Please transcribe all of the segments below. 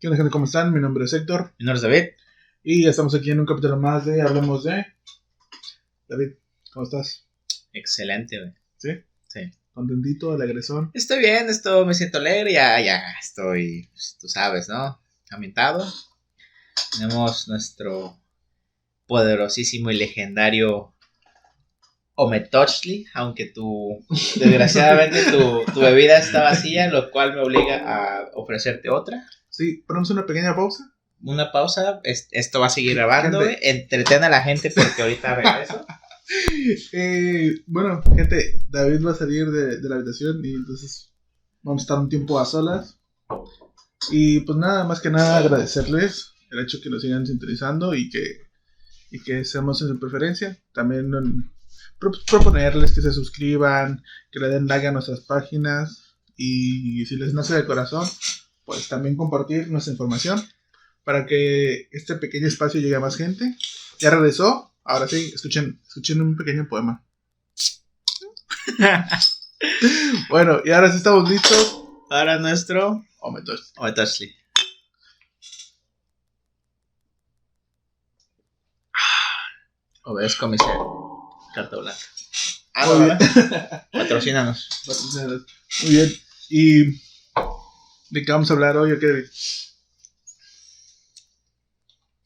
¿Qué onda, gente? ¿Cómo están? Mi nombre es Héctor. Mi nombre es David. Y estamos aquí en un capítulo más de Hablemos de... David, ¿cómo estás? Excelente, güey. ¿Sí? Sí. ¿Contentito, alegresón? Estoy bien, me siento alegre, ya estoy, pues, tú sabes, ¿no? Ambientado. Tenemos nuestro poderosísimo y legendario Ometochli, aunque desgraciadamente tu bebida está vacía, lo cual me obliga a ofrecerte otra. Sí, ponemos una pequeña pausa. Una pausa, esto va a seguir grabando, güey. Entretén a la gente porque ahorita regreso. Bueno, gente, David va a salir de la habitación y entonces vamos a estar un tiempo a solas. Y pues nada, más que nada agradecerles el hecho que nos sigan sintonizando y que seamos en su preferencia. También proponerles que se suscriban, que le den like a nuestras páginas y si les nace de corazón, pues también compartir nuestra información para que este pequeño espacio llegue a más gente. Ya regresó, ahora sí, escuchen un pequeño poema. Bueno, y ahora sí estamos listos para nuestro Ometochli. Obedezco a mi ser. Carta blanca. Muy bien. Patrocínanos. Muy bien. ¿Y de qué vamos a hablar hoy? ¿Qué?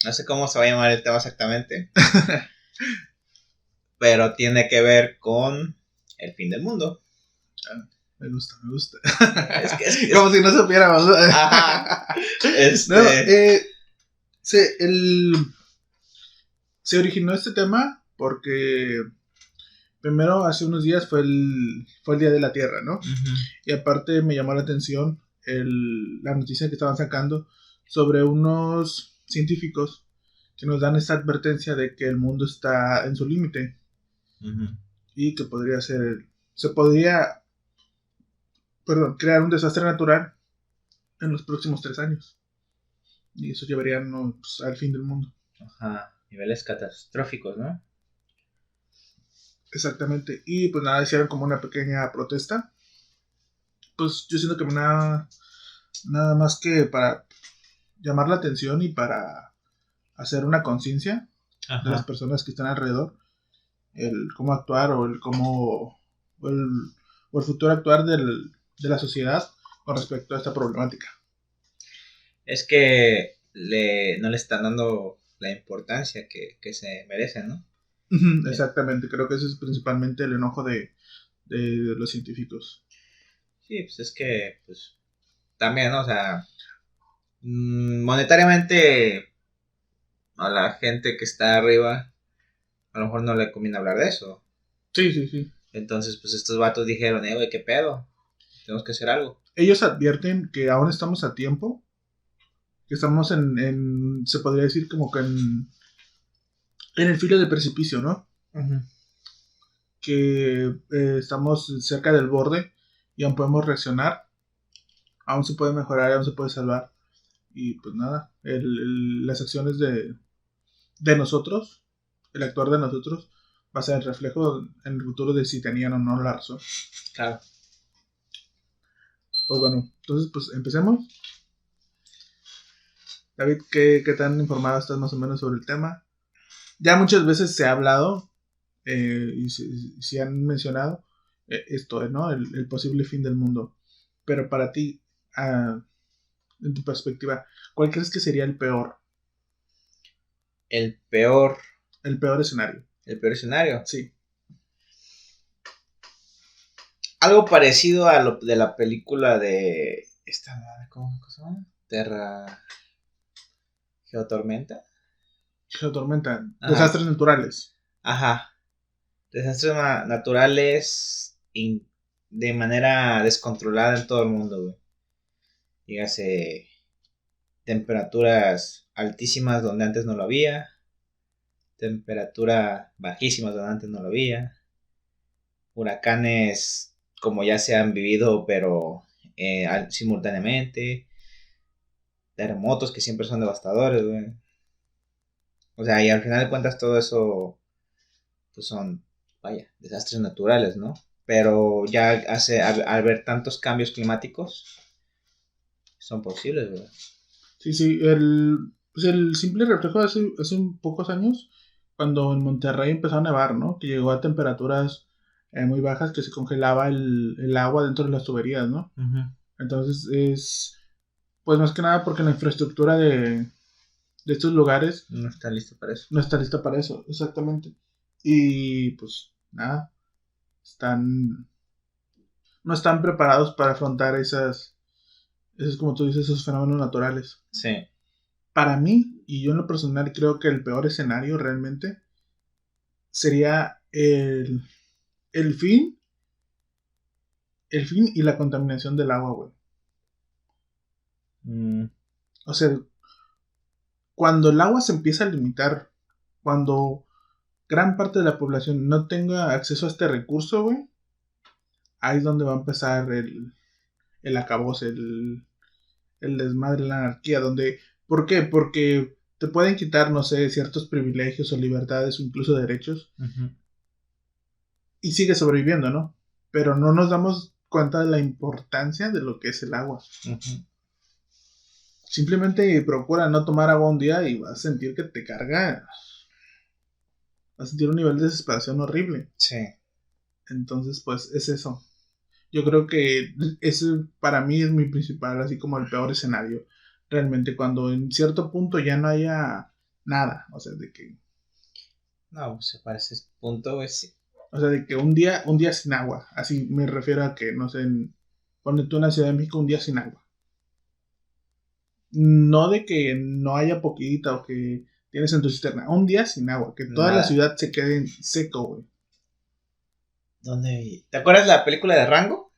No sé cómo se va a llamar el tema exactamente. Pero tiene que ver con el fin del mundo. Me gusta. Es que como si no supiéramos. Ajá. No, se originó este tema porque primero hace unos días fue el Día de la Tierra, ¿no? Uh-huh. Y aparte me llamó la atención la noticia que estaban sacando sobre unos científicos que nos dan esta advertencia de que el mundo está en su límite. Uh-huh. Y que se podría crear un desastre natural en los próximos 3 años. Y eso llevaría al fin del mundo. Ajá, niveles catastróficos, ¿no? Exactamente. Y pues nada, hicieron como una pequeña protesta. Pues yo siento que nada más que para llamar la atención y para hacer una conciencia de las personas que están alrededor, el cómo actuar o el futuro actuar de la sociedad con respecto a esta problemática. Es que no le están dando la importancia que se merecen, ¿no? Exactamente, creo que ese es principalmente el enojo de los científicos. Sí, pues es que, pues, también, ¿no? O sea, monetariamente a la gente que está arriba a lo mejor no le conviene hablar de eso. Sí. Entonces, pues estos vatos dijeron, güey, ¿qué pedo? Tenemos que hacer algo. Ellos advierten que aún estamos a tiempo, que estamos se podría decir como que en el filo del precipicio, ¿no? Uh-huh. Que estamos cerca del borde y aún podemos reaccionar, aún se puede mejorar, aún se puede salvar. Y pues nada, las acciones de nosotros, el actuar de nosotros, va a ser el reflejo en el futuro de si tenían o no la razón. Claro. Pues bueno, entonces pues empecemos. David, ¿qué tan informado estás más o menos sobre el tema? Ya muchas veces se ha hablado y se han mencionado esto, ¿no? El posible fin del mundo. Pero para ti, en tu perspectiva, ¿cuál crees que sería el peor? El peor escenario. ¿El peor escenario? Sí. Algo parecido a lo de la película de ¿cómo se llama? Geotormenta. Desastres naturales. Ajá. Desastres naturales de manera descontrolada en todo el mundo, güey. Dígase, temperaturas altísimas donde antes no lo había. Temperaturas bajísimas donde antes no lo había. Huracanes como ya se han vivido, pero simultáneamente. Terremotos que siempre son devastadores, güey. O sea, y al final de cuentas todo eso pues son, vaya, desastres naturales, ¿no? Pero ya al ver tantos cambios climáticos son posibles, güey. Sí, pues el simple reflejo de hace un pocos años, cuando en Monterrey empezó a nevar, ¿no? Que llegó a temperaturas muy bajas, que se congelaba el agua dentro de las tuberías, ¿no? Uh-huh. Entonces pues más que nada porque la infraestructura de estos lugares No está listo para eso. no está lista para eso, exactamente. Y pues nada, están, no están preparados para afrontar esos, como tú dices, esos fenómenos naturales. Sí. Para mí, y yo en lo personal creo que el peor escenario realmente sería el fin y la contaminación del agua, güey. O sea, cuando el agua se empieza a limitar, cuando gran parte de la población no tenga acceso a este recurso, güey, ahí es donde va a empezar el acabose, el desmadre, la anarquía, donde... ¿Por qué? Porque te pueden quitar, no sé, ciertos privilegios o libertades o incluso derechos Uh-huh. y sigue sobreviviendo, ¿no? Pero no nos damos cuenta de la importancia de lo que es el agua. Uh-huh. Simplemente procura no tomar agua un día y vas a sentir que te carga. Vas a sentir un nivel de desesperación horrible. Sí. Entonces, pues, es eso. Yo creo que ese para mí es mi principal, así como el peor escenario. Realmente, cuando en cierto punto ya no haya nada. O sea, de que... No, pues para ese punto, güey, sí. O sea, de que un día sin agua. Así me refiero a que, no sé, ponle tú en la Ciudad de México un día sin agua. No de que no haya poquita o que tienes en tu cisterna. Un día sin agua. Que toda Nada. la ciudad se quede en seco, güey. ¿Dónde? ¿Te acuerdas la película de Rango?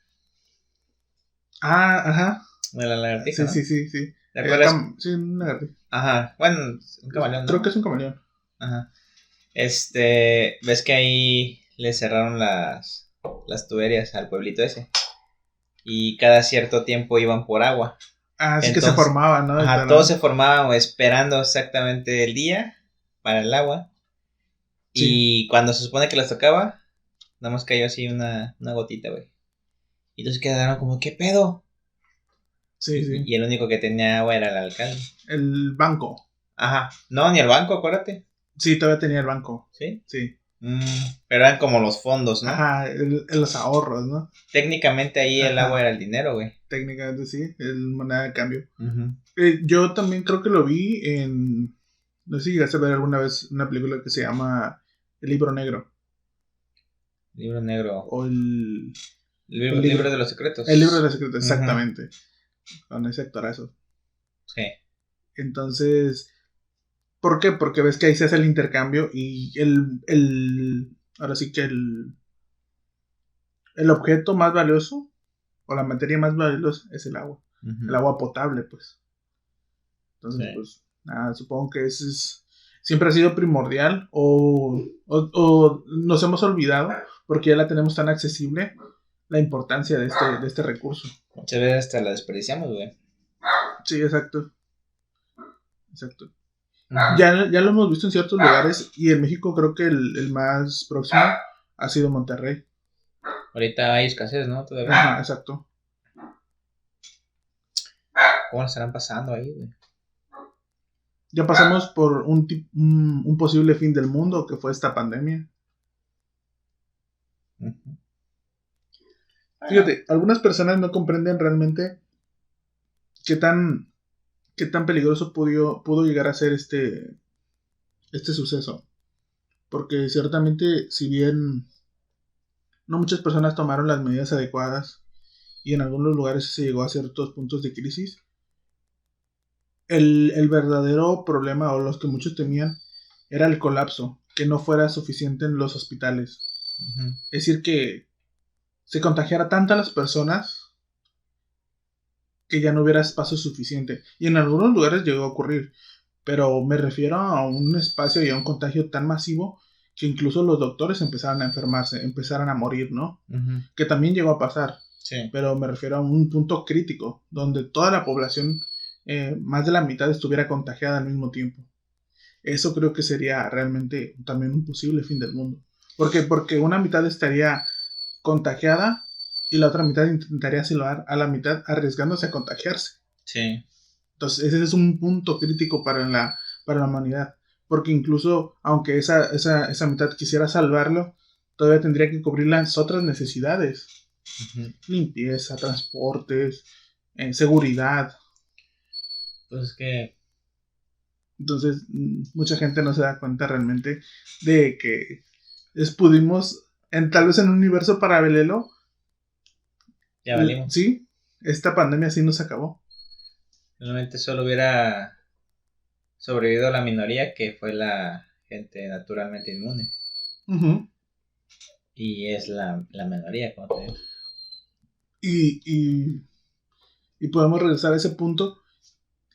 Ah, ajá. De la lagartija, Sí, ¿no? sí. ¿Te acuerdas? Sí, un lagartija. Ajá. Bueno, un camaleón, ¿no? Creo que es un camaleón. Ajá. Ves que ahí le cerraron las tuberías al pueblito ese. Y cada cierto tiempo iban por agua. Ah, sí. Entonces, que se formaba, ¿no? Ajá, todos se formaban esperando exactamente el día para el agua. Sí. Y cuando se supone que les tocaba, nada más cayó así una gotita, güey. Y entonces quedaron como, ¿qué pedo? Sí. Y el único que tenía agua era el alcalde. El banco. Ajá. No, ni el banco, acuérdate. Sí, todavía tenía el banco. ¿Sí? Sí. Pero eran como los fondos, ¿no? Ajá, los ahorros, ¿no? Técnicamente ahí el agua era el dinero, güey. Técnicamente sí, el moneda de cambio. Uh-huh. Yo también creo que lo vi en... No sé si llegaste a ver alguna vez una película que se llama El Libro Negro. Libro Negro. O el libro de los secretos. El Libro de los Secretos, exactamente. Uh-huh. Con ese actorazo. Sí. Entonces, ¿por qué? Porque ves que ahí se hace el intercambio y ahora sí que el objeto más valioso o la materia más valiosa es el agua. Uh-huh. El agua potable, pues. Entonces, pues, nada, supongo que ese siempre ha sido primordial o nos hemos olvidado porque ya la tenemos tan accesible la importancia de este recurso. Muchas veces hasta la desperdiciamos, güey. Sí, exacto. Uh-huh. Ya lo hemos visto en ciertos lugares y en México creo que el más próximo ha sido Monterrey. Ahorita hay escasez, ¿no? Todavía. Ajá, exacto. ¿Cómo lo estarán pasando ahí, güey? Ya pasamos por un posible fin del mundo que fue esta pandemia. Uh-huh. Fíjate, algunas personas no comprenden realmente qué tan peligroso pudo llegar a ser este suceso. Porque ciertamente, si bien no muchas personas tomaron las medidas adecuadas y en algunos lugares se llegó a ciertos puntos de crisis, el verdadero problema o los que muchos temían era el colapso, que no fuera suficiente en los hospitales. Uh-huh. Es decir, que se contagiara tantas las personas que ya no hubiera espacio suficiente. Y en algunos lugares llegó a ocurrir, pero me refiero a un espacio y a un contagio tan masivo que incluso los doctores empezaron a enfermarse, empezaron a morir, ¿no? Uh-huh. Que también llegó a pasar. Sí. Pero me refiero a un punto crítico, donde toda la población, más de la mitad, estuviera contagiada al mismo tiempo. Eso creo que sería realmente también un posible fin del mundo. Porque una mitad estaría contagiada y la otra mitad intentaría salvar a la mitad arriesgándose a contagiarse. Sí. Entonces, ese es un punto crítico para la humanidad. Porque incluso, aunque esa mitad quisiera salvarlo, todavía tendría que cubrir las otras necesidades. Ujú. Limpieza, transportes, seguridad. Pues es que, Entonces, mucha gente no se da cuenta realmente de que pudimos, tal vez en un universo paralelo, ya valimos. sí, esta pandemia sí nos acabó. Realmente solo hubiera sobrevivido la minoría, que fue la gente naturalmente inmune. Uh-huh. Y es la minoría, como te digo. Y podemos regresar a ese punto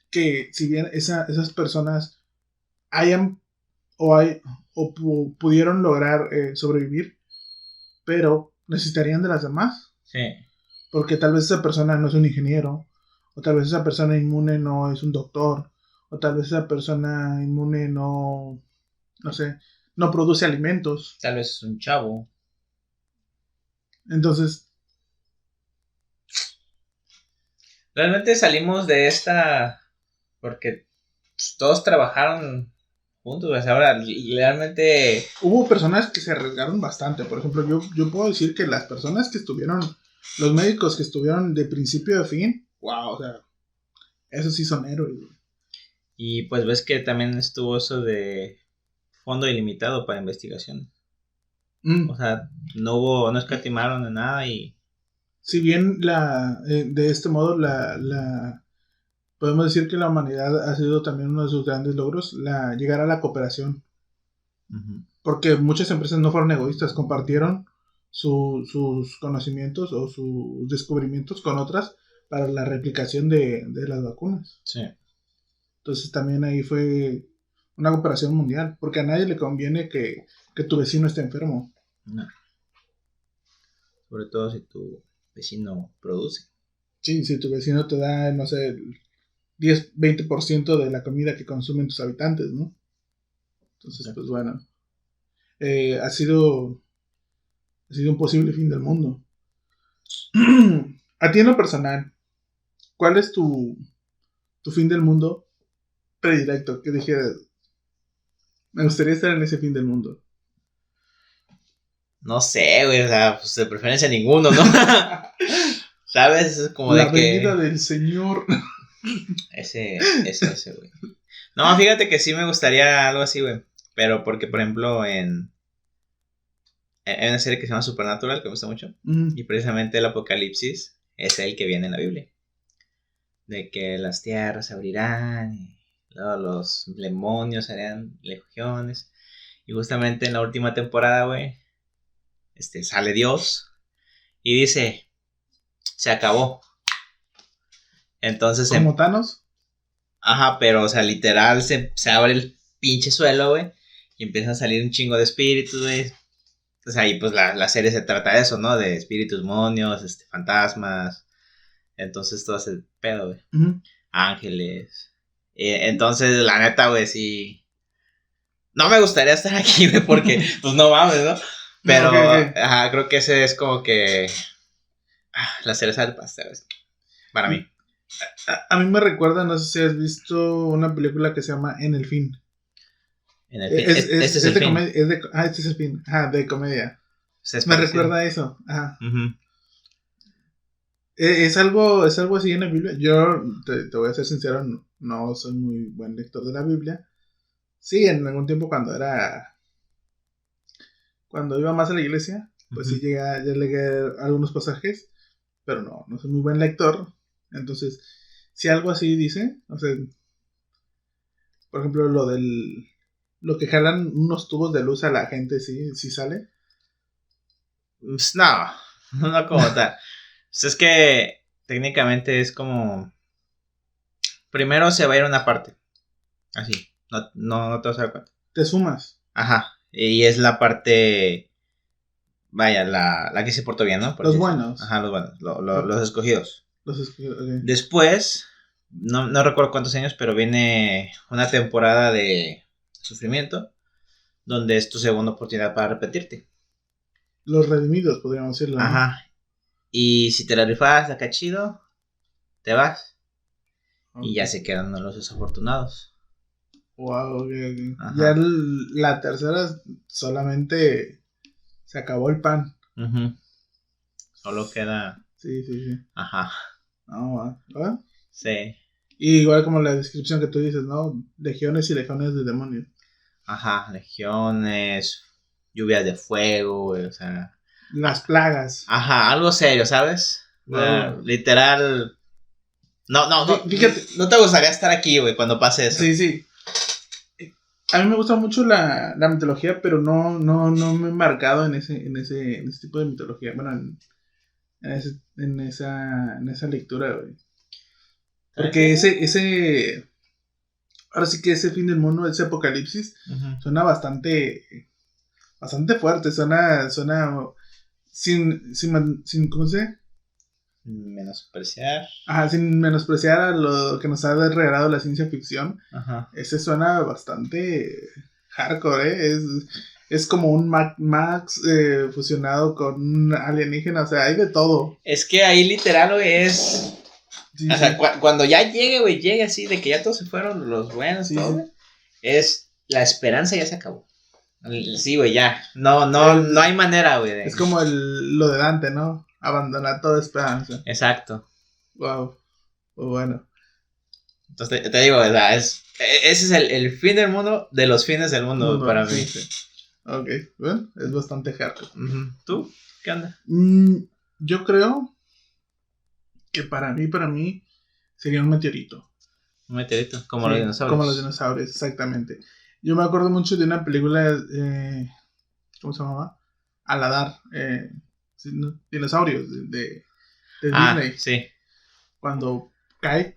que si bien esas personas hayan pudieron lograr sobrevivir, pero necesitarían de las demás. Sí. Porque tal vez esa persona no es un ingeniero, o tal vez esa persona inmune no es un doctor, o tal vez esa persona inmune no sé, no produce alimentos. Tal vez es un chavo. Entonces, Realmente salimos de esta porque pues, todos trabajaron juntos. Pues ahora realmente hubo personas que se arriesgaron bastante. Por ejemplo, yo puedo decir que las personas que estuvieron, los médicos que estuvieron de principio a fin, wow, o sea, esos sí son héroes. y pues ves que también estuvo eso de fondo ilimitado para investigación. O sea, no escatimaron en nada y si bien de este modo podemos decir que la humanidad ha sido también uno de sus grandes logros, llegar a la cooperación. uh-huh. Porque muchas empresas no fueron egoístas, compartieron sus conocimientos o sus descubrimientos con otras para la replicación de las vacunas. Sí. Entonces también ahí fue una cooperación mundial, porque a nadie le conviene que tu vecino esté enfermo. No. Sobre todo si tu vecino produce. Sí, si tu vecino te da, no sé, 10, 20% de la comida que consumen tus habitantes, ¿no? Entonces, sí. Pues bueno, ha sido un posible fin del mundo. A ti en lo personal, ¿cuál es tu fin del mundo predilecto? Que dijeras, me gustaría estar en ese fin del mundo. No sé, güey, o sea, pues de preferencia ninguno, ¿no? ¿Sabes? Es como la de que... venida del Señor. Ese, güey. No, fíjate que sí me gustaría algo así, güey. Pero porque, por ejemplo, en una serie que se llama Supernatural, que me gusta mucho, y precisamente el apocalipsis es el que viene en la Biblia. De que las tierras se abrirán y luego los demonios harían legiones. Y justamente en la última temporada, güey, sale Dios y dice, se acabó. Entonces... ¿Como Thanos? Ajá, pero, o sea, literal se abre el pinche suelo, güey, y empiezan a salir un chingo de espíritus, güey. O sea, y pues la serie se trata de eso, ¿no? De espíritus, demonios, fantasmas. Entonces todo ese pedo, güey. Uh-huh. Ángeles. Entonces, la neta, güey, sí. No me gustaría estar aquí, güey, porque, pues no mames, ¿no? Pero, okay. Ajá, creo que ese es como que la cereza del pastel, güey. Para mí. A mí me recuerda, no sé si has visto una película que se llama En el Fin. En el fin. Este es el fin. Este es el fin. Ajá, de comedia. Me recuerda a eso. Ajá. Uh-huh. Es algo así en la Biblia. Yo te voy a ser sincero, no soy muy buen lector de la Biblia. Sí, en algún tiempo cuando iba más a la iglesia, pues uh-huh. Sí ya leí algunos pasajes, pero no soy muy buen lector. Entonces, si algo así dice, o sea, por ejemplo, lo que jalan unos tubos de luz a la gente, sí sale. Pues no como tal. Pues es que técnicamente es como, primero se va a ir una parte, así, no te vas a dar cuenta. Te sumas. Ajá, y es la parte, vaya, la que se portó bien, ¿no? Los buenos. Ajá, los buenos, los escogidos. Okay. Después, no recuerdo cuántos años, pero viene una temporada de sufrimiento, donde es tu segunda oportunidad para repetirte. Los redimidos, podríamos decirlo, ¿no? Ajá. Y si te la rifas acá chido, te vas. Y ya se quedan los desafortunados. Wow, ya la tercera solamente se acabó el pan. Solo queda. Sí. Ajá. ¿Ah? Sí. Y igual como la descripción que tú dices, ¿no? Legiones y legiones de demonios. Ajá, legiones, lluvias de fuego, güey, o sea. Las plagas. Ajá, algo serio, ¿sabes? Wow. Literal. No, Fíjate. No te gustaría estar aquí, güey, cuando pase eso. Sí. A mí me gusta mucho la mitología, pero no me he marcado en ese tipo de mitología. Bueno, en esa lectura, güey. Porque ahora sí que ese fin del mundo, ese apocalipsis, suena bastante fuerte, suena sin ¿cómo se dice? Menospreciar. Ajá, sin menospreciar a lo que nos ha regalado la ciencia ficción. Ajá. Ese suena bastante hardcore, es como un Max fusionado con un alienígena, o sea, hay de todo. Es que ahí literal, güey, es... Sí, o sea, cuando ya llegue así, de que ya todos se fueron, los buenos, todo, es... La esperanza ya se acabó. Sí, güey, ya. No hay manera, güey. Es como lo de Dante, ¿no? Abandonar toda esperanza. Exacto. Wow. Bueno. Entonces te digo, o sea, ese es el fin del mundo de los fines del mundo para mí. Sí. Ok, bueno, es bastante hardcore. ¿Tú? ¿Qué onda? Yo creo que para mí sería un meteorito. Un meteorito, como los dinosaurios. Como los dinosaurios, exactamente. Yo me acuerdo mucho de una película, ¿cómo se llamaba? Aladar, dinosaurios de Disney. Sí. Cuando cae.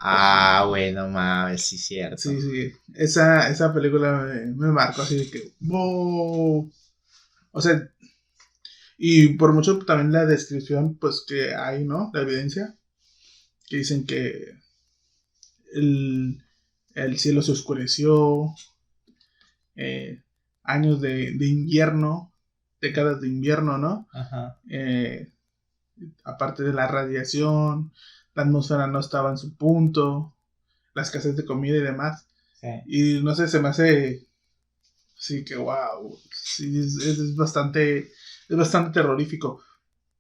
Güey, no mames, sí, cierto. Sí. Esa película me marcó así de que, wow. O sea, y por mucho también la descripción, pues que hay, ¿no? La evidencia, que dicen que el cielo se oscureció, años de invierno, décadas de invierno, ¿no? Ajá. Aparte de la radiación, la atmósfera no estaba en su punto, la escasez de comida y demás. Sí. Y no sé, se me hace, sí que wow, sí, es bastante terrorífico.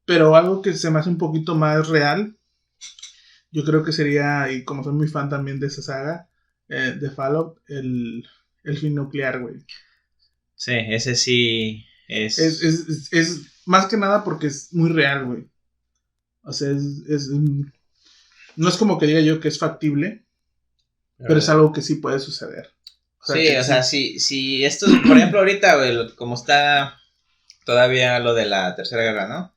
Pero algo que se me hace un poquito más real, yo creo que sería, y como soy muy fan también de esa saga, de Fallout, el fin nuclear, güey. Sí, ese sí es más que nada porque es muy real, güey. O sea, no es como que diga yo que es factible, pero es algo que sí puede suceder. O sea, si esto, por ejemplo, ahorita, güey, como está todavía lo de la Tercera Guerra, ¿no?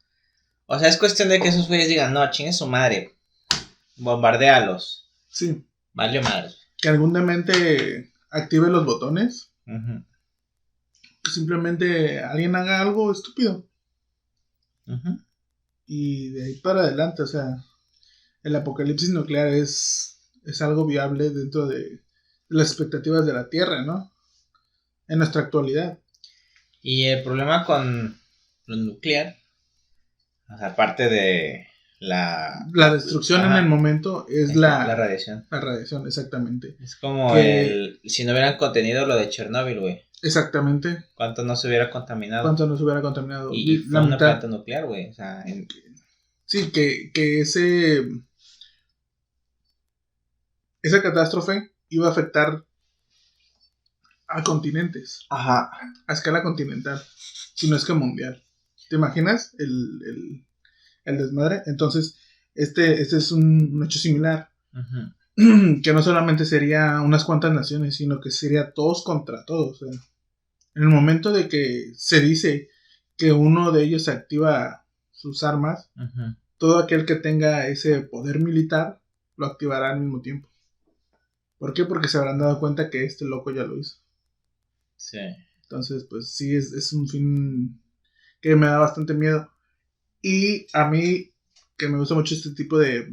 O sea, es cuestión de que esos güeyes digan, no, chingue su madre, bombardéalos. Sí. Vale madre. Que algún demente active los botones. Que simplemente alguien haga algo estúpido. Y de ahí para adelante, o sea, el apocalipsis nuclear es algo viable dentro de las expectativas de la Tierra, ¿no? En nuestra actualidad. Y el problema con lo nuclear, o sea, aparte de la destrucción en el momento es la radiación. La radiación, exactamente. Es como si no hubieran contenido lo de Chernobyl, güey. Exactamente. ¿Cuánto no se hubiera contaminado? Y fue una planta nuclear, güey. O sea, sí, que esa catástrofe iba a afectar a continentes. Ajá. A escala continental. Si no es que mundial. ¿Te imaginas el desmadre? Entonces, este es un hecho similar. Que no solamente sería unas cuantas naciones, sino que sería todos contra todos. En el momento de que se dice que uno de ellos activa sus armas, todo aquel que tenga ese poder militar lo activará al mismo tiempo. ¿Por qué? Porque se habrán dado cuenta que este loco ya lo hizo. Sí. Entonces, pues sí, es un fin que me da bastante miedo. Y a mí, que me gusta mucho este tipo de,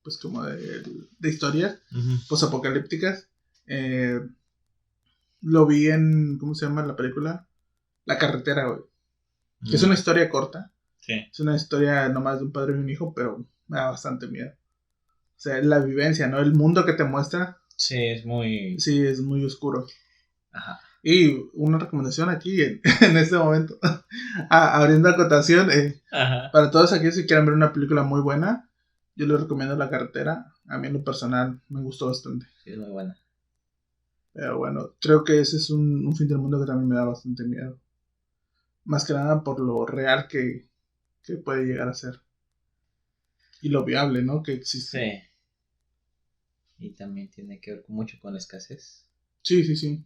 pues como de historias posapocalípticas, lo vi en, ¿cómo se llama la película? La carretera, güey. Que es una historia corta. Sí. Es una historia nomás de un padre y un hijo, pero me da bastante miedo. O sea, la vivencia, ¿no? El mundo que te muestra. Sí, es muy... Sí, es muy oscuro. Ajá. Y una recomendación aquí en este momento, abriendo acotación, para todos aquellos que quieran ver una película muy buena, yo les recomiendo La Carretera. A mí en lo personal me gustó bastante. Sí, es muy buena. Pero bueno, creo que ese es un fin del mundo que también me da bastante miedo. Más que nada por lo real que puede llegar a ser. Y lo viable, ¿no? Que existe. Sí. Y también tiene que ver mucho con la escasez. Sí, sí, sí.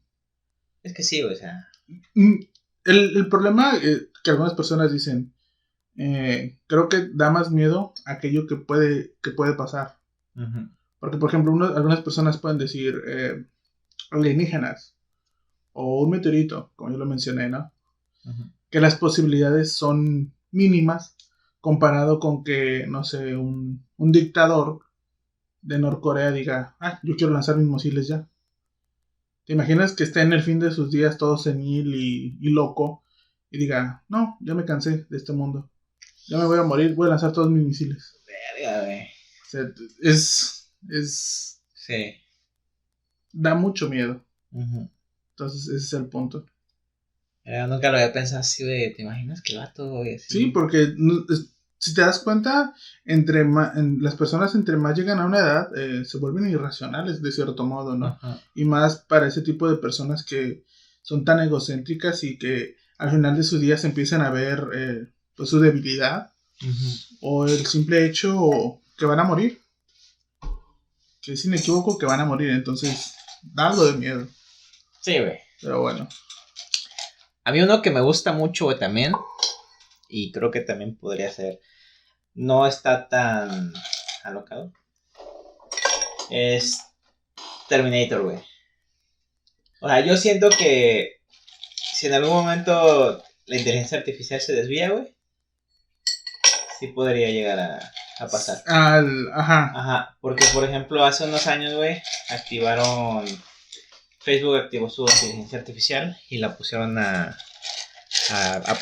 Es que sí, o sea... El problema que algunas personas dicen, creo que da más miedo aquello que puede pasar. Uh-huh. Porque, por ejemplo, algunas personas pueden decir alienígenas o un meteorito, como yo lo mencioné, ¿no? Uh-huh. Que las posibilidades son mínimas comparado con que, no sé, un dictador de Norcorea diga, yo quiero lanzar mis misiles ya. ¿Te imaginas que esté en el fin de sus días todo senil y loco y diga, no, ya me cansé de este mundo, ya me voy a morir, voy a lanzar todos mis misiles? Verga, güey. O sea, es sí. Da mucho miedo. Uh-huh. Entonces ese es el punto. Nunca lo había pensado así, güey. ¿Te imaginas que el vato, güey? Sí, porque si te das cuenta, las personas entre más llegan a una edad, se vuelven irracionales de cierto modo, ¿no? Uh-huh. Y más para ese tipo de personas que son tan egocéntricas y que al final de sus días empiezan a ver pues su debilidad. Uh-huh. O el simple hecho que van a morir. Que es inequívoco que van a morir, entonces da algo de miedo. Sí, güey. Pero bueno. A mí uno que me gusta mucho, güey, también, y creo que también podría ser, no está tan alocado, es Terminator, güey. O sea, yo siento que si en algún momento la inteligencia artificial se desvía, güey, sí podría llegar a pasar. Ajá, porque por ejemplo hace unos años, güey, Facebook activó su inteligencia artificial y la pusieron a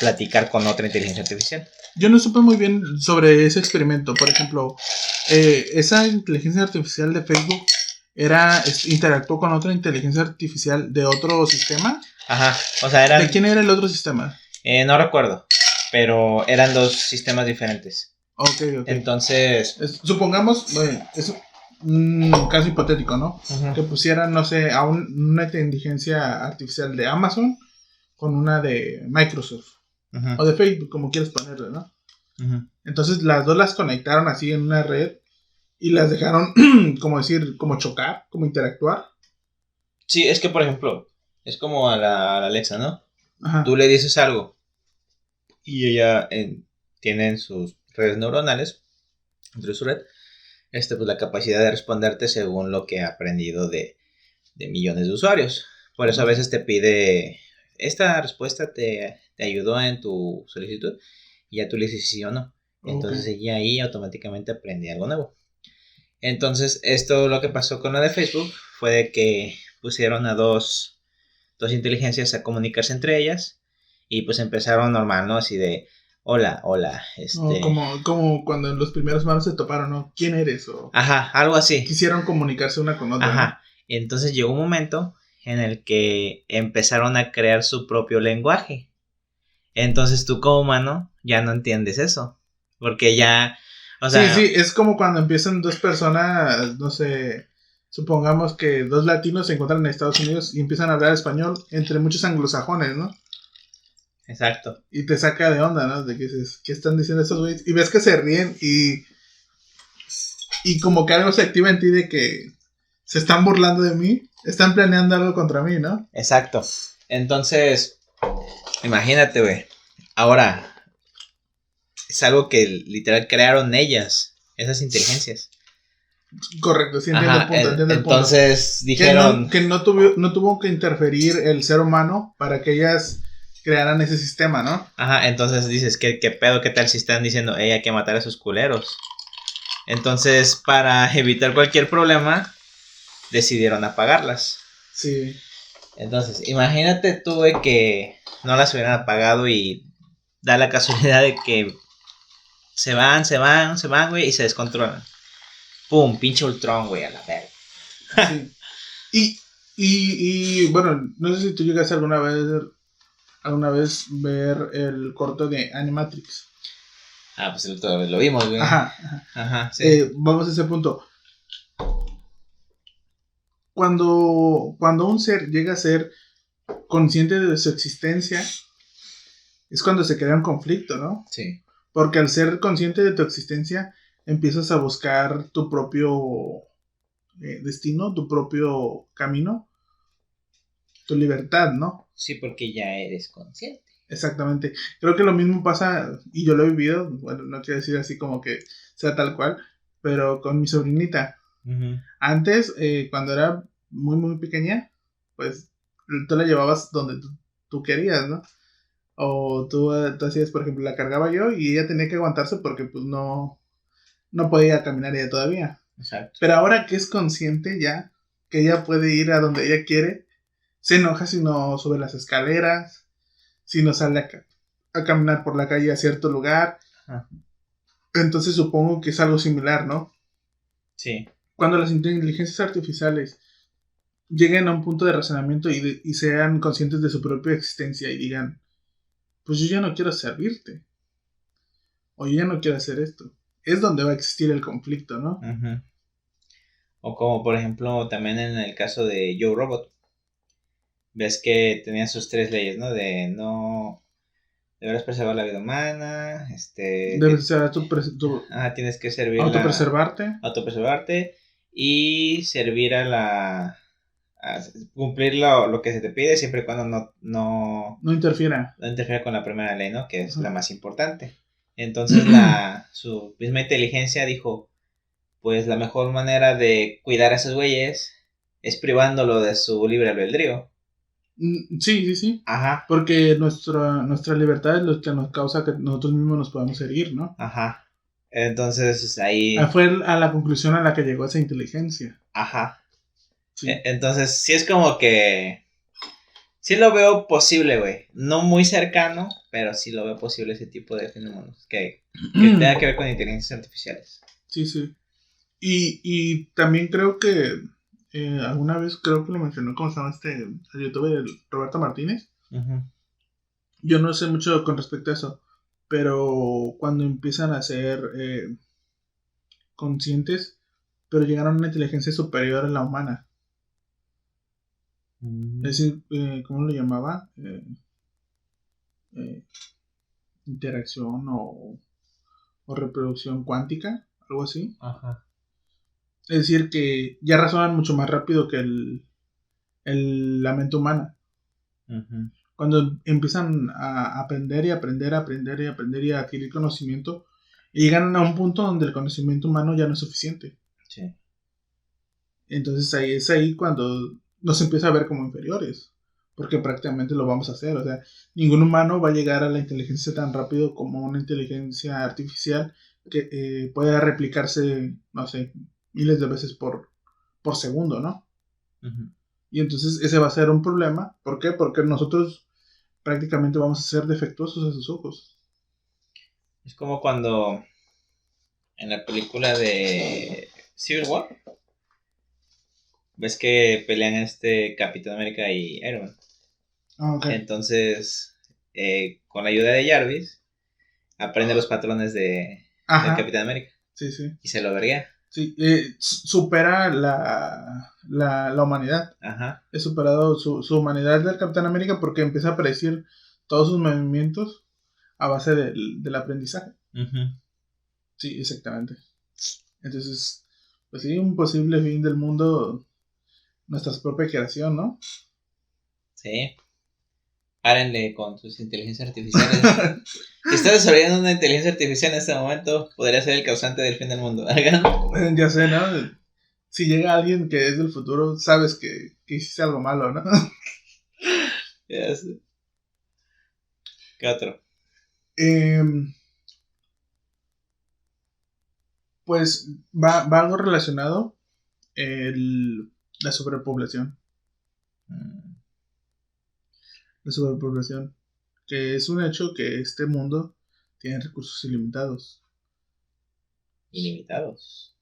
platicar con otra inteligencia artificial. Yo no supe muy bien sobre ese experimento. Por ejemplo, esa inteligencia artificial de Facebook interactuó con otra inteligencia artificial de otro sistema. Ajá, o sea, ¿De quién era el otro sistema? No recuerdo, pero eran dos sistemas diferentes. Ok. Entonces... supongamos, es un caso hipotético, ¿no? Uh-huh. Que pusieran, no sé, a una inteligencia artificial de Amazon con una de Microsoft. Uh-huh. O de Facebook, como quieras ponerle, ¿no? Uh-huh. Entonces las dos las conectaron así en una red y las dejaron, como chocar, como interactuar. Sí, es que por ejemplo, es como a la Alexa, ¿no? Ajá. Tú le dices algo y ella tiene en sus redes neuronales, entre su red, pues la capacidad de responderte según lo que ha aprendido de millones de usuarios. Por eso a veces te pide, esta respuesta te ayudó en tu solicitud, y ya tú le dices sí o no. Entonces ella ahí automáticamente aprende algo nuevo. Entonces esto, lo que pasó con la de Facebook fue de que pusieron a dos inteligencias a comunicarse entre ellas y pues empezaron normal, ¿no? Así de hola. Como cuando en los primeros manos se toparon, ¿no? ¿Quién eres? Ajá, algo así. Quisieron comunicarse una con otra. Ajá. ¿No? Entonces llegó un momento en el que empezaron a crear su propio lenguaje. Entonces tú como humano ya no entiendes eso. Porque ya, o sea... Sí, es como cuando empiezan dos personas, no sé, supongamos que dos latinos se encuentran en Estados Unidos y empiezan a hablar español entre muchos anglosajones, ¿no? Exacto. Y te saca de onda, ¿no? De que dices, ¿qué están diciendo estos güeyes? Y ves que se ríen y como que algo se activa en ti de que se están burlando de mí, están planeando algo contra mí, ¿no? Exacto. Entonces, imagínate, güey. Ahora, es algo que literal crearon ellas, esas inteligencias. Correcto, sí, entiendo el punto. Entonces dijeron... Que no tuvo que interferir el ser humano para que ellas crearan ese sistema, ¿no? Ajá, entonces dices, ¿qué pedo? ¿Qué tal si están diciendo, hay que matar a esos culeros? Entonces, para evitar cualquier problema, decidieron apagarlas. Sí. Entonces, imagínate tú, güey, que no las hubieran apagado y da la casualidad de que se van, güey, y se descontrolan. Pum, pinche Ultron, güey, a la verga. Sí. Bueno, no sé si tú llegaste alguna vez ver el corto de Animatrix. Pues lo vimos, güey. Ajá, sí. Vamos a ese punto. Cuando un ser llega a ser consciente de su existencia, es cuando se crea un conflicto, ¿no? Sí. Porque al ser consciente de tu existencia, empiezas a buscar tu propio destino, tu propio camino, tu libertad, ¿no? Sí, porque ya eres consciente. Exactamente. Creo que lo mismo pasa, y yo lo he vivido, bueno, no quiero decir así como que sea tal cual, pero con mi sobrinita. Uh-huh. Antes, cuando era muy, muy pequeña, pues tú la llevabas donde tú querías, ¿no? O tú hacías, por ejemplo, la cargaba yo y ella tenía que aguantarse porque pues no podía caminar ella todavía. Exacto. Pero ahora que es consciente ya, que ella puede ir a donde ella quiere, se enoja si no sube las escaleras, si no sale a caminar por la calle a cierto lugar. Ajá. Entonces supongo que es algo similar, ¿no? Sí. Cuando las inteligencias artificiales lleguen a un punto de razonamiento y sean conscientes de su propia existencia y digan, pues yo ya no quiero servirte, o yo ya no quiero hacer esto, es donde va a existir el conflicto, ¿no? Uh-huh. O como por ejemplo también en el caso de Yo Robot, ves que tenía sus 3 leyes, ¿no? De no deberás preservar la vida humana, Debes ser tienes que servir autopreservarte y servir a cumplir lo que se te pide siempre y cuando no interfiera con la primera ley, ¿no? Que es uh-huh. la más importante. Entonces su misma inteligencia dijo, pues la mejor manera de cuidar a esos güeyes es privándolo de su libre albedrío. Sí. Ajá. Porque nuestra libertad es lo que nos causa que nosotros mismos nos podamos herir, ¿no? Ajá. Entonces ahí... Fue a la conclusión a la que llegó esa inteligencia. Ajá. Sí. Entonces sí es como que... Sí lo veo posible, güey. No muy cercano, pero sí lo veo posible ese tipo de fenómenos que tenga que ver con inteligencias artificiales. Sí. Y también creo que alguna vez creo que lo mencionó, ¿cómo se llama el youtuber Roberto Martínez? Uh-huh. Yo no sé mucho con respecto a eso, pero cuando empiezan a ser conscientes, pero llegaron a una inteligencia superior a la humana. Es decir, ¿cómo lo llamaba? Interacción o reproducción cuántica, algo así. Ajá. Es decir, que ya razonan mucho más rápido que la mente humana. Uh-huh. Cuando empiezan a aprender y a adquirir conocimiento, y llegan a un punto donde el conocimiento humano ya no es suficiente. Sí. Entonces es ahí cuando nos empieza a ver como inferiores, porque prácticamente lo vamos a hacer. O sea, ningún humano va a llegar a la inteligencia tan rápido como una inteligencia artificial que pueda replicarse, no sé, miles de veces por segundo, ¿no? Uh-huh. Y entonces ese va a ser un problema. ¿Por qué? Porque nosotros prácticamente vamos a ser defectuosos a sus ojos. Es como cuando en la película de Civil War ves que pelean Capitán América y Iron Man. Okay. Entonces, con la ayuda de Jarvis, aprende los patrones del Capitán América. Sí. Y se lo vería. Sí, supera la humanidad. Ajá. He superado su humanidad del Capitán América porque empieza a predecir todos sus movimientos a base del aprendizaje. Uh-huh. Sí, exactamente. Entonces, pues sí, un posible fin del mundo, nuestra propia creación, ¿no? Sí. Párenle con sus inteligencias artificiales. Si estás desarrollando una inteligencia artificial en este momento, podría ser el causante del fin del mundo. Ya sé, ¿no? Si llega alguien que es del futuro, sabes que hiciste algo malo, ¿no? Ya sé. ¿Qué otro? Pues va algo relacionado la sobrepoblación. La sobrepoblación, que es un hecho que este mundo tiene recursos ilimitados. Ilimitados.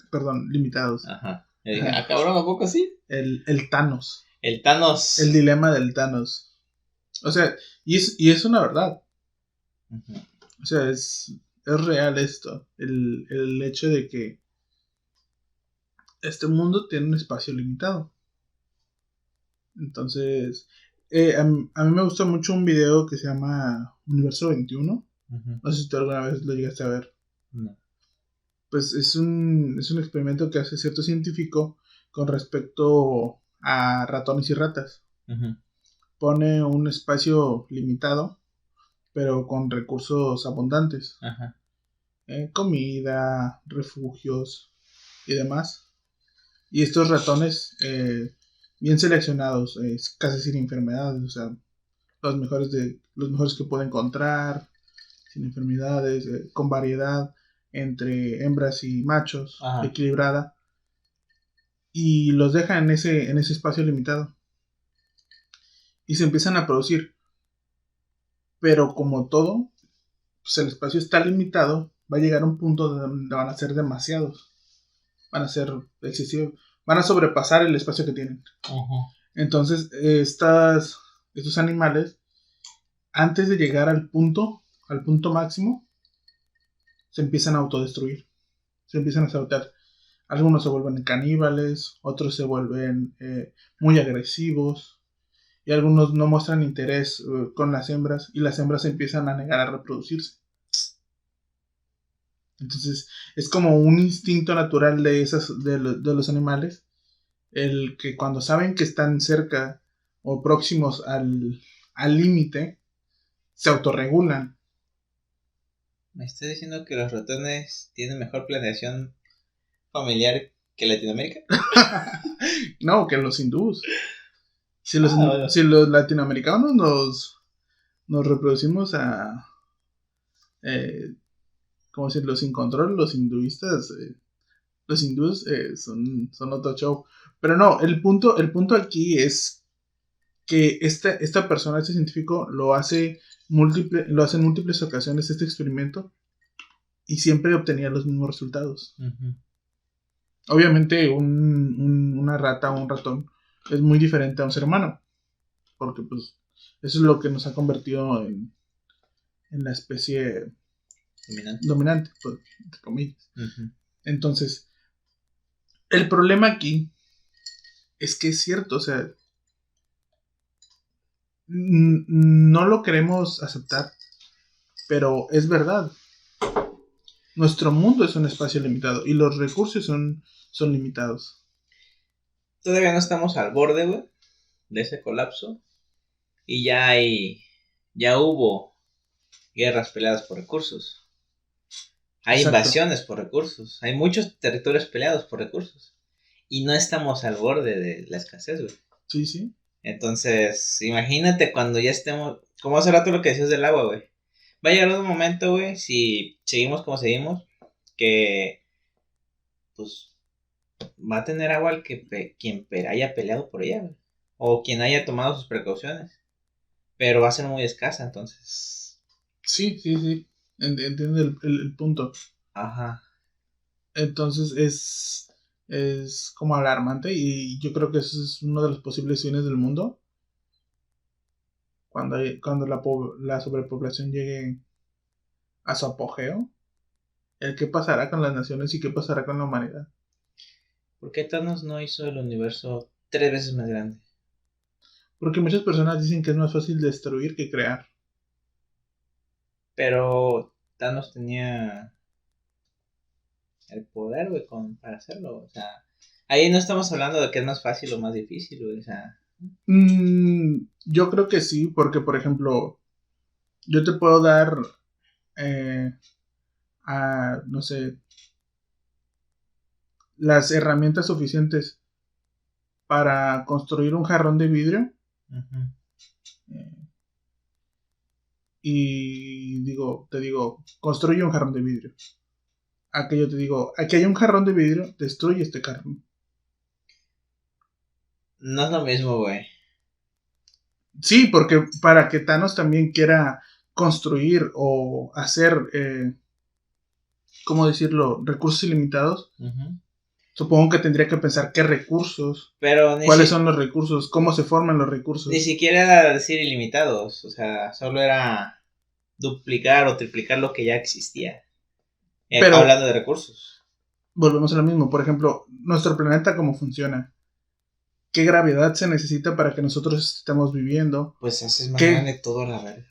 perdón, limitados. Ajá. Yo dije, cabrón, ¿a poco sí? El Thanos. El Thanos. El dilema del Thanos. O sea, y es una verdad. Uh-huh. O sea, es real esto. El hecho de que este mundo tiene un espacio limitado. Entonces, a mí me gusta mucho un video que se llama Universo 21. Uh-huh. No sé si tú alguna vez lo llegaste a ver. No. Pues es un experimento que hace cierto científico con respecto a ratones y ratas. Uh-huh. Pone un espacio limitado, pero con recursos abundantes. Uh-huh. Comida, refugios y demás. Y estos ratones, bien seleccionados, casi sin enfermedades, o sea, los mejores que puede encontrar, sin enfermedades, con variedad entre hembras y machos, ajá, equilibrada, y los deja en ese espacio limitado y se empiezan a producir, pero como todo, pues el espacio está limitado, va a llegar a un punto donde van a ser demasiados, van a ser excesivos, van a sobrepasar el espacio que tienen. Uh-huh. Entonces estos animales, antes de llegar al punto máximo, se empiezan a autodestruir, se empiezan a sabotear. Algunos se vuelven caníbales, otros se vuelven muy agresivos, y algunos no muestran interés con las hembras, y las hembras se empiezan a negar a reproducirse. Entonces es como un instinto natural de los animales, el que cuando saben que están cerca o próximos al límite, se autorregulan. ¿Me estás diciendo que los ratones tienen mejor planeación familiar que Latinoamérica? No, que los hindús. Si los latinoamericanos nos reproducimos como decirlo, sin control, los hinduistas, los hindús son otro show. Pero no, el punto aquí es que esta persona, este científico, lo hace en múltiples ocasiones este experimento, y siempre obtenía los mismos resultados. Uh-huh. Obviamente una rata o un ratón es muy diferente a un ser humano, porque pues eso es lo que nos ha convertido en la especie dominante, pues, entre comillas. Uh-huh. Entonces, el problema aquí es que es cierto, o sea, no lo queremos aceptar, pero es verdad. Nuestro mundo es un espacio limitado y los recursos son limitados. Todavía no estamos al borde, güey, de ese colapso, y ya hubo guerras peleadas por recursos. Hay Exacto. Invasiones por recursos. Hay muchos territorios peleados por recursos. Y no estamos al borde de la escasez, güey. Sí, sí. Entonces, imagínate cuando ya estemos... Como hace rato lo que decías del agua, güey. Va a llegar un momento, güey, si seguimos como seguimos, que... Pues... Va a tener agua el quien haya peleado por ella, güey. O quien haya tomado sus precauciones. Pero va a ser muy escasa, entonces... Sí. Entiendo el punto. Ajá. Entonces es como alarmante, y yo creo que eso es uno de los posibles fines del mundo. Cuando la sobrepoblación llegue a su apogeo, el qué pasará con las naciones y qué pasará con la humanidad. ¿Por qué Thanos no hizo el universo 3 veces más grande? Porque muchas personas dicen que es más fácil destruir que crear. Pero Thanos tenía el poder, güey, para hacerlo. O sea, ahí no estamos hablando de que es más fácil o más difícil, güey. O sea... yo creo que sí, porque, por ejemplo, yo te puedo dar, no sé, las herramientas suficientes para construir un jarrón de vidrio. Uh-huh. Y te digo, construye un jarrón de vidrio. A que yo te digo, aquí hay un jarrón de vidrio, destruye este jarrón. No es lo mismo, güey. Sí, porque para que Thanos también quiera construir o hacer, ¿cómo decirlo?, recursos ilimitados, uh-huh, supongo que tendría que pensar qué recursos, Pero cuáles son los recursos, cómo se forman los recursos. Ni siquiera era decir ilimitados, o sea, solo era duplicar o triplicar lo que ya existía. Pero hablando de recursos. Volvemos a lo mismo, por ejemplo, nuestro planeta, ¿cómo funciona? ¿Qué gravedad se necesita para que nosotros estemos viviendo? Pues haces más grande todo, la verdad.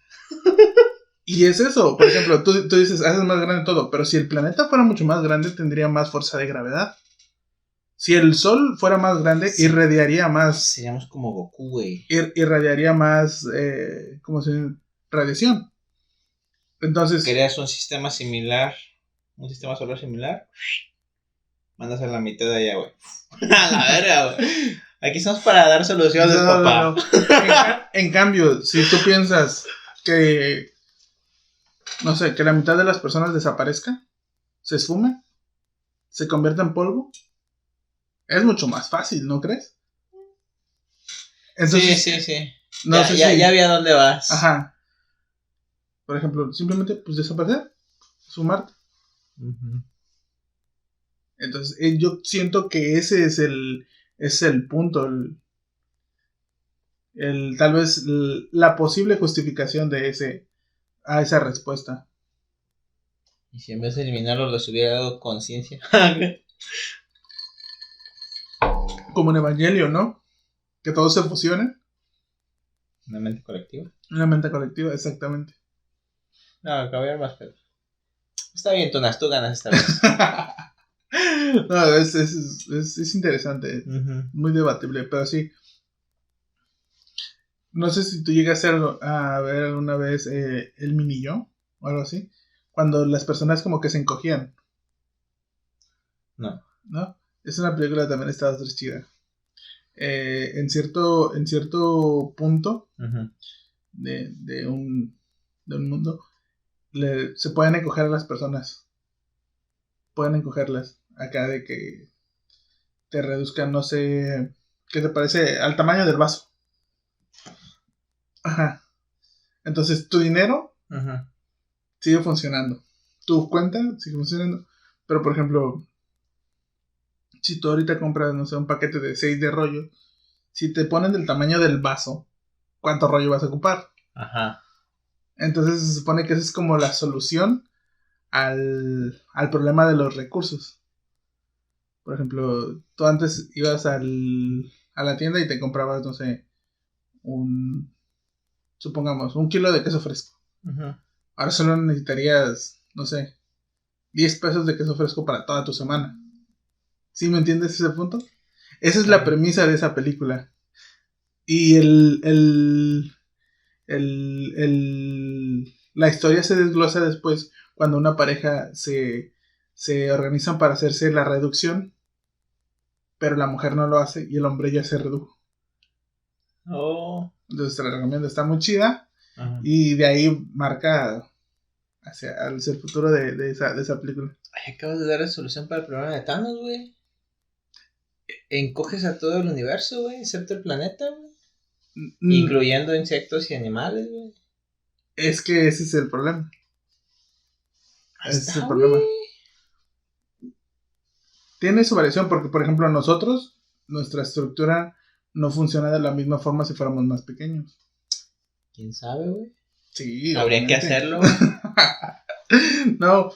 Y es eso, por ejemplo, tú dices, haces más grande todo, pero si el planeta fuera mucho más grande, tendría más fuerza de gravedad. Si el Sol fuera más grande, sí, irradiaría más. Seríamos como Goku, güey. Irradiaría más, ¿cómo se dice? Radiación. Entonces... ¿Querías un sistema similar? ¿Un sistema solar similar? Mandas a la mitad de allá, güey. A la verga, güey. Aquí estamos para dar soluciones, papá. No. En cambio, si tú piensas que, no sé, que la mitad de las personas desaparezca, se esfume, se convierta en polvo, es mucho más fácil, ¿no crees? Entonces, sí. No sé si... ya vi a dónde vas. Ajá. Por ejemplo, simplemente, pues, desaparecer, sumarte. Uh-huh. Entonces, yo siento que ese es el punto, tal vez la posible justificación a esa respuesta. Y si en vez de eliminarlo les hubiera dado conciencia. Como en Evangelio, ¿no? Que todos se fusionen. Una mente colectiva. Una mente colectiva, exactamente. No, acabé más pedo. Está bien, Tunas, tú ganas esta vez. No, es interesante. Uh-huh. Muy debatible, pero sí. No sé si tú llegaste a ver alguna vez El Mini Yo o algo así. Cuando las personas como que se encogían. No. ¿No? Es una película también está chida. En cierto punto uh-huh. de un mundo se pueden encoger a las personas. Pueden encogerlas acá de que te reduzcan, no sé, ¿qué te parece? Al tamaño del vaso. Ajá. Entonces tu dinero uh-huh. sigue funcionando. Tu cuenta sigue funcionando. Pero por ejemplo, si tú ahorita compras, no sé, un paquete de 6 de rollo, si te ponen del tamaño del vaso, ¿cuánto rollo vas a ocupar? Ajá. Entonces se supone que esa es como la solución al problema de los recursos. Por ejemplo, tú antes ibas a la tienda y te comprabas, no sé, supongamos, 1 kilo de queso fresco. Uh-huh. Ahora solo necesitarías, no sé, 10 pesos de queso fresco para toda tu semana. ¿Sí me entiendes ese punto? Esa es la premisa de esa película. Y la historia se desglosa después cuando una pareja se organizan para hacerse la reducción, pero la mujer no lo hace y el hombre ya se redujo. Oh. Entonces te la recomiendo, está muy chida. Ajá. Y de ahí marca hacia el futuro de esa película. Ay, acabas de dar la solución para el problema de Thanos, güey. Encoges a todo el universo, güey, excepto el planeta, güey. Incluyendo insectos y animales, güey. Es que ese es el problema. Ese es el problema. Tiene su variación porque, por ejemplo, nosotros, nuestra estructura no funciona de la misma forma si fuéramos más pequeños. ¿Quién sabe, güey? Sí, habría que hacerlo. No,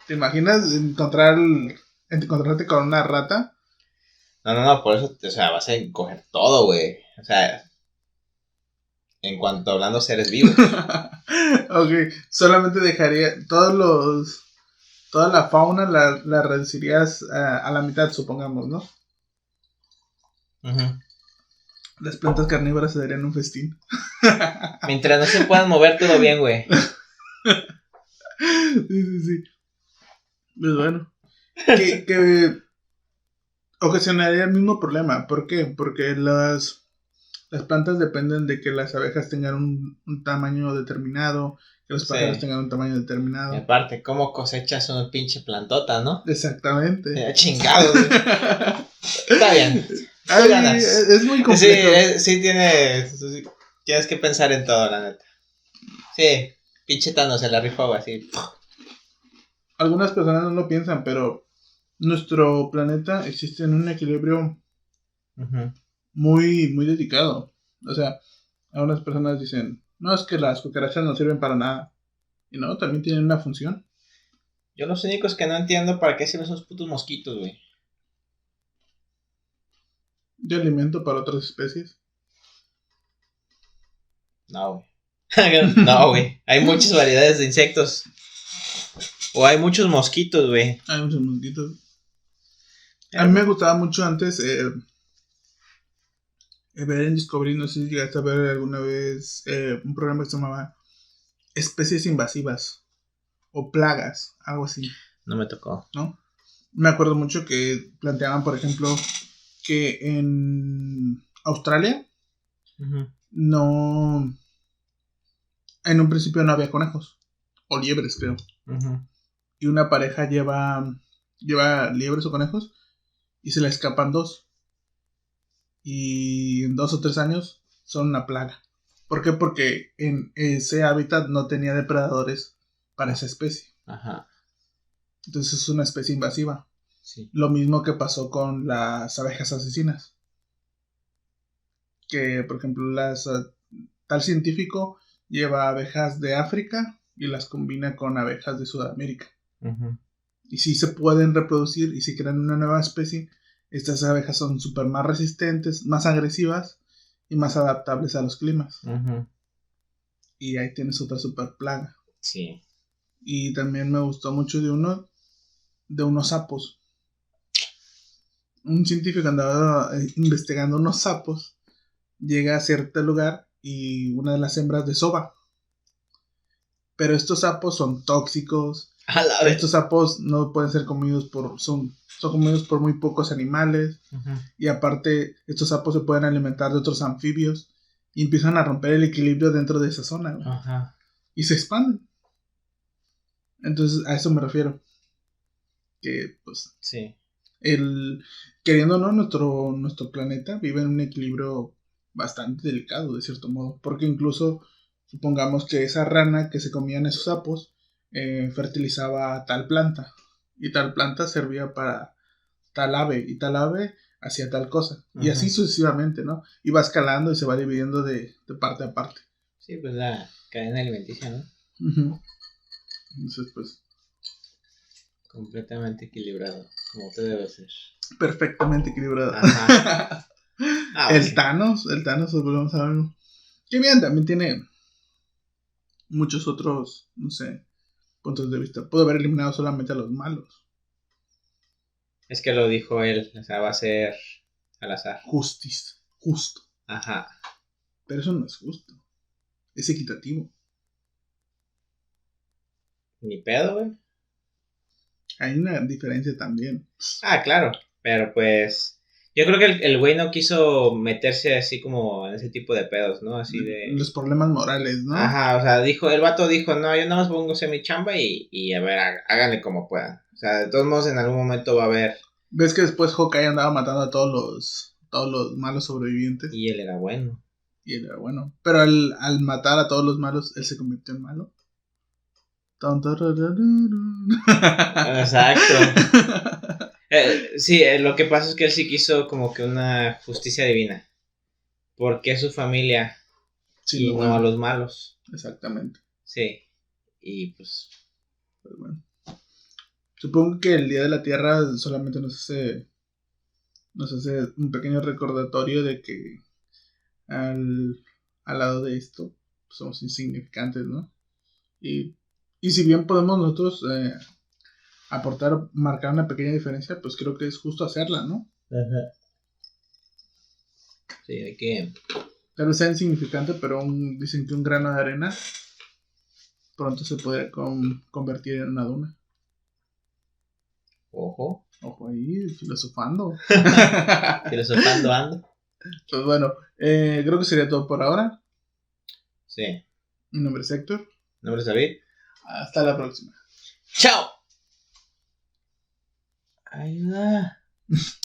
¿te imaginas encontrarte con una rata? No, por eso, o sea, vas a encoger todo, güey. O sea, en cuanto hablando seres vivos. Ok, solamente dejaría toda la fauna la reducirías a la mitad, supongamos, ¿no? Uh-huh. Las plantas carnívoras se darían un festín. Mientras no se puedan mover, todo bien, güey. Sí. Pues bueno. Que ocasionaría el mismo problema. ¿Por qué? Porque las plantas dependen de que las abejas tengan un tamaño determinado, que los pájaros tengan un tamaño determinado. Y aparte, ¿cómo cosechas una pinche plantota, no? Exactamente. Chingado, güey. Está bien. Ay, ganas. Es muy complejo. Sí tienes que pensar en todo, la neta. Sí, pinche Thanos se la rifó, así. Algunas personas no lo piensan, pero nuestro planeta existe en un equilibrio muy, muy dedicado. O sea, algunas personas dicen, no, es que las cucarachas no sirven para nada. Y no, también tienen una función. Yo los únicos que no entiendo para qué sirven esos putos mosquitos, güey. De alimento para otras especies. No, güey. No, güey. Hay muchas variedades de insectos. O hay muchos mosquitos, güey. Hay muchos mosquitos. A mí me gustaba mucho antes ver en Discovery, no sé si llegaste a ver alguna vez un programa que se llamaba Especies Invasivas o Plagas, algo así. No me tocó. ¿No? Me acuerdo mucho que planteaban, por ejemplo, que en Australia no... En un principio no había conejos, o liebres, creo. Y una pareja lleva liebres o conejos y se le escapan 2. Y en 2 o 3 años son una plaga. ¿Por qué? Porque en ese hábitat no tenía depredadores para esa especie. Ajá. Entonces es una especie invasiva. Sí. Lo mismo que pasó con las abejas asesinas. Que, por ejemplo, tal científico lleva abejas de África y las combina con abejas de Sudamérica. Y si se pueden reproducir y si crean una nueva especie, estas abejas son súper más resistentes, más agresivas y más adaptables a los climas. Y ahí tienes otra super plaga. Sí. Y también me gustó mucho de unos sapos. Un científico andaba investigando unos sapos, llega a cierto lugar y una de las hembras desova. Pero estos sapos son tóxicos. Estos sapos no pueden ser comidos son comidos por muy pocos animales. Y aparte, estos sapos se pueden alimentar de otros anfibios y empiezan a romper el equilibrio dentro de esa zona. Y se expanden. Entonces, a eso me refiero. Que, pues, sí. Queriendo o no, nuestro planeta vive en un equilibrio bastante delicado, de cierto modo. Porque incluso, supongamos que esa rana que se comían esos sapos fertilizaba tal planta. Y tal planta servía para tal ave. Y tal ave hacía tal cosa. Y así sucesivamente, ¿no? Y va escalando y se va dividiendo de parte a parte. Sí, pues la cadena alimenticia, ¿no? Entonces, pues... completamente equilibrado, como te debe ser. Perfectamente equilibrado. Ajá. El Thanos, volvemos a verlo. Que bien, también tiene muchos otros, no sé, puntos de vista. Pudo haber eliminado solamente a los malos. Es que lo dijo él, o sea, va a ser al azar. Justo. Ajá. Pero eso no es justo. Es equitativo. Ni pedo, güey. Hay una diferencia también. Ah, claro, pero pues... yo creo que el güey no quiso meterse así como en ese tipo de pedos, ¿no? Así de... los problemas morales, ¿no? Ajá, o sea, el vato dijo, no, yo nada más pongo a hacer mi chamba y a ver, háganle como puedan. O sea, de todos modos en algún momento va a haber... ¿Ves que después Hawkeye andaba matando a todos los malos sobrevivientes? Y él era bueno. Pero al matar a todos los malos, él se convirtió en malo. Exacto. Sí, lo que pasa es que él sí quiso como que una justicia divina. Porque es su familia sí, y no a los malos. Exactamente. Sí. Y pues bueno. Supongo que el Día de la Tierra solamente nos hace un pequeño recordatorio de que al lado de esto somos insignificantes, ¿no? Y si bien podemos nosotros marcar una pequeña diferencia, pues creo que es justo hacerla, ¿no? Ajá. Sí, hay que... tal vez sea insignificante, pero dicen que un grano de arena pronto se puede convertir en una duna. Ojo ahí, filosofando. Filosofando ando. Pues bueno, creo que sería todo por ahora. Sí. Mi nombre es Héctor. Mi nombre es David. Hasta la próxima. ¡Chao! Ayuda.